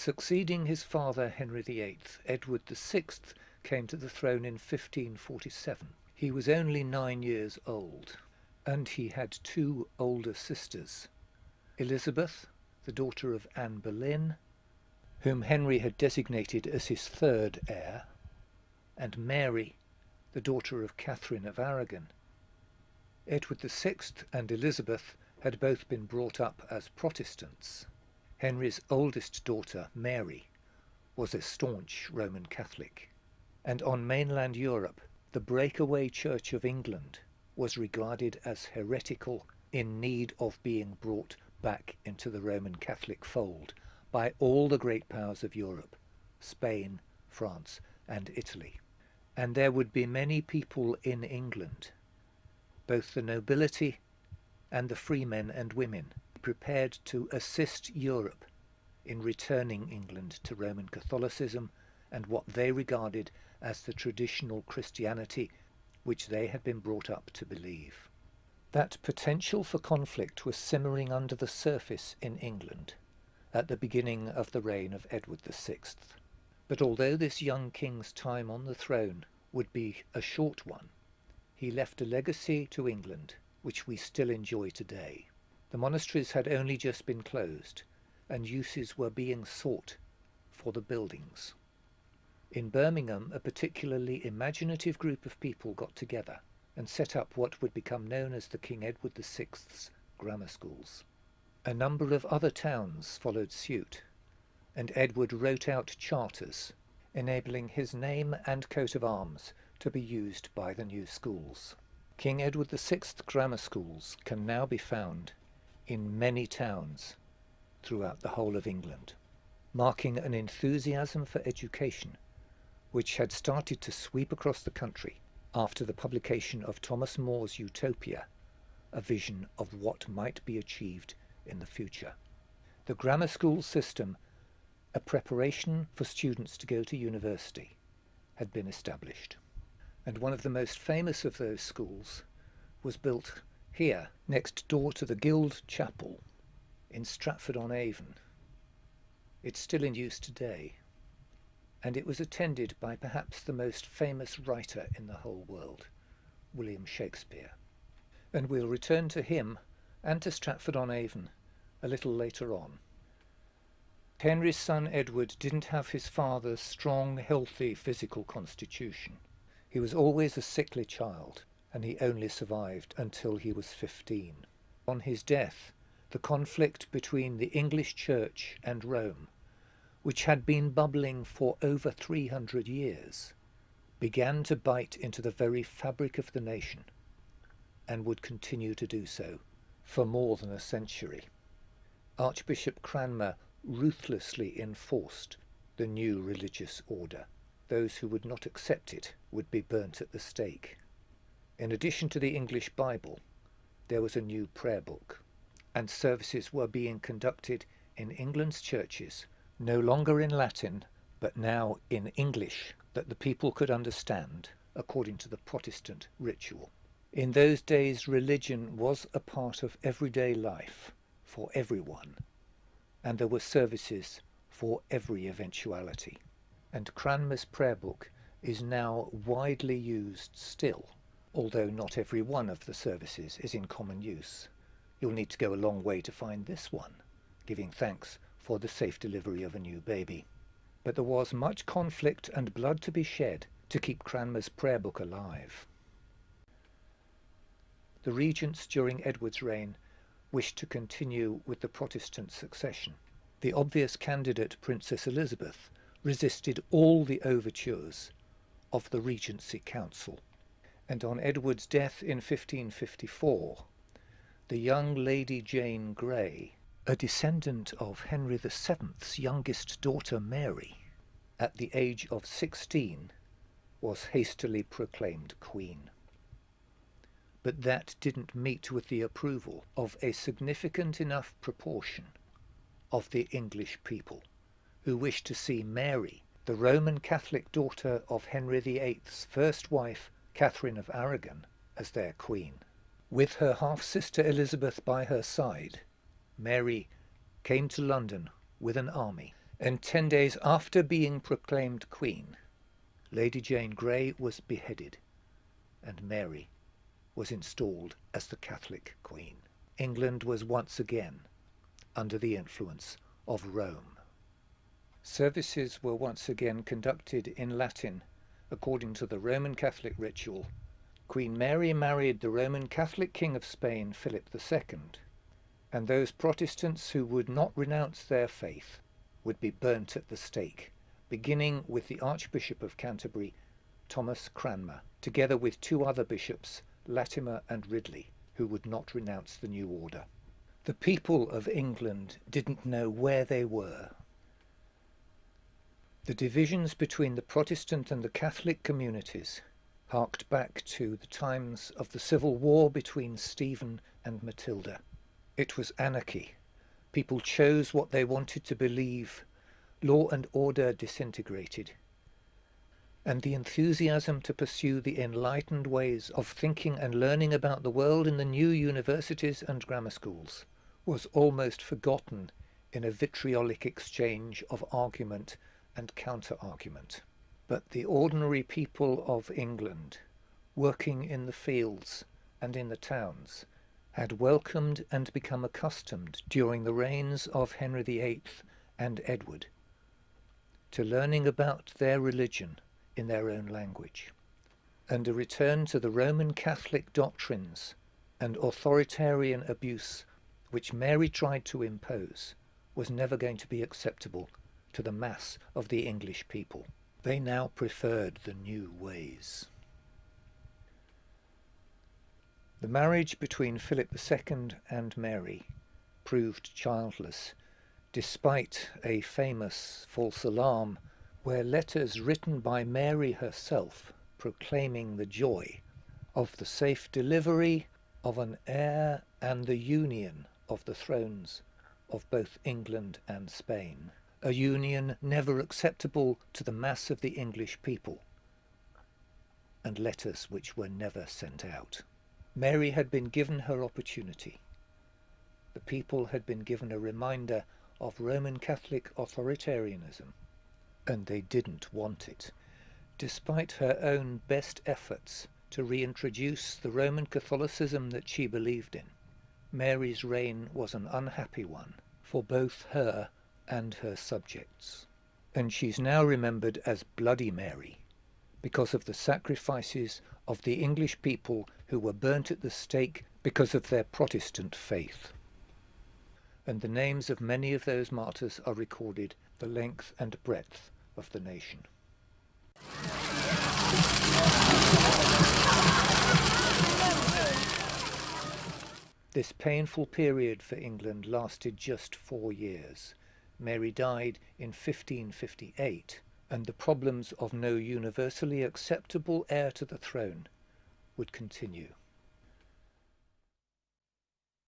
Succeeding his father Henry VIII, Edward VI came to the throne in 1547. He was only 9 years old, and he had two older sisters, Elizabeth, the daughter of Anne Boleyn, whom Henry had designated as his third heir, and Mary, the daughter of Catherine of Aragon. Edward VI and Elizabeth had both been brought up as Protestants. Henry's oldest daughter, Mary, was a staunch Roman Catholic, and on mainland Europe, the breakaway Church of England was regarded as heretical, in need of being brought back into the Roman Catholic fold by all the great powers of Europe, Spain, France, and Italy. And there would be many people in England, both the nobility and the freemen and women, prepared to assist Europe in returning England to Roman Catholicism and what they regarded as the traditional Christianity which they had been brought up to believe. That potential for conflict was simmering under the surface in England at the beginning of the reign of Edward VI. But although this young king's time on the throne would be a short one, he left a legacy to England which we still enjoy today. The monasteries had only just been closed, and uses were being sought for the buildings. In Birmingham, a particularly imaginative group of people got together and set up what would become known as the King Edward VI's grammar schools. A number of other towns followed suit, and Edward wrote out charters enabling his name and coat of arms to be used by the new schools. King Edward VI grammar schools can now be found in many towns throughout the whole of England, marking an enthusiasm for education which had started to sweep across the country after the publication of Thomas More's Utopia, a vision of what might be achieved in the future. The grammar school system, a preparation for students to go to university, had been established. And one of the most famous of those schools was built here, next door to the Guild Chapel in Stratford-on-Avon. It's still in use today, and it was attended by perhaps the most famous writer in the whole world, William Shakespeare. And we'll return to him and to Stratford-on-Avon a little later on. Henry's son Edward didn't have his father's strong, healthy physical constitution. He was always a sickly child, and he only survived until he was 15. On his death, the conflict between the English Church and Rome, which had been bubbling for over 300 years, began to bite into the very fabric of the nation, and would continue to do so for more than a century. Archbishop Cranmer ruthlessly enforced the new religious order. Those who would not accept it would be burnt at the stake. In addition to the English Bible, there was a new prayer book, and services were being conducted in England's churches, no longer in Latin, but now in English that the people could understand, according to the Protestant ritual. In those days, religion was a part of everyday life for everyone, and there were services for every eventuality. And Cranmer's prayer book is now widely used still, although not every one of the services is in common use. You'll need to go a long way to find this one, giving thanks for the safe delivery of a new baby. But there was much conflict and blood to be shed to keep Cranmer's prayer book alive. The regents during Edward's reign wished to continue with the Protestant succession. The obvious candidate, Princess Elizabeth, resisted all the overtures of the Regency Council, and on Edward's death in 1554, the young Lady Jane Grey, a descendant of Henry VII's youngest daughter Mary, at the age of 16, was hastily proclaimed Queen. But that didn't meet with the approval of a significant enough proportion of the English people, who wished to see Mary, the Roman Catholic daughter of Henry VIII's first wife, Catherine of Aragon, as their queen. With her half-sister Elizabeth by her side, Mary came to London with an army And 10 days after being proclaimed Queen, Lady Jane Grey was beheaded, and Mary was installed as the Catholic Queen. England was once again under the influence of Rome. Services were once again conducted in Latin according to the Roman Catholic ritual. Queen Mary married the Roman Catholic King of Spain, Philip II, and those Protestants who would not renounce their faith would be burnt at the stake, beginning with the Archbishop of Canterbury, Thomas Cranmer, together with 2 other bishops, Latimer and Ridley, who would not renounce the new order. The people of England didn't know where they were. The divisions between the Protestant and the Catholic communities harked back to the times of the civil war between Stephen and Matilda. It was anarchy. People chose what they wanted to believe. Law and order disintegrated. And the enthusiasm to pursue the enlightened ways of thinking and learning about the world in the new universities and grammar schools was almost forgotten in a vitriolic exchange of argument and counter-argument. But the ordinary people of England, working in the fields and in the towns, had welcomed and become accustomed during the reigns of Henry VIII and Edward to learning about their religion in their own language, and a return to the Roman Catholic doctrines and authoritarian abuse which Mary tried to impose was never going to be acceptable to the mass of the English people. They now preferred the new ways. The marriage between Philip II and Mary proved childless, despite a famous false alarm where letters written by Mary herself proclaiming the joy of the safe delivery of an heir and the union of the thrones of both England and Spain, a union never acceptable to the mass of the English people, and letters which were never sent out. Mary had been given her opportunity. The people had been given a reminder of Roman Catholic authoritarianism, and they didn't want it, despite her own best efforts to reintroduce the Roman Catholicism that she believed in. Mary's reign was an unhappy one for both her and her subjects, and she's now remembered as Bloody Mary because of the sacrifices of the English people who were burnt at the stake because of their Protestant faith. And the names of many of those martyrs are recorded the length and breadth of the nation. This painful period for England lasted just 4 years. Mary died in 1558, and the problems of no universally acceptable heir to the throne would continue.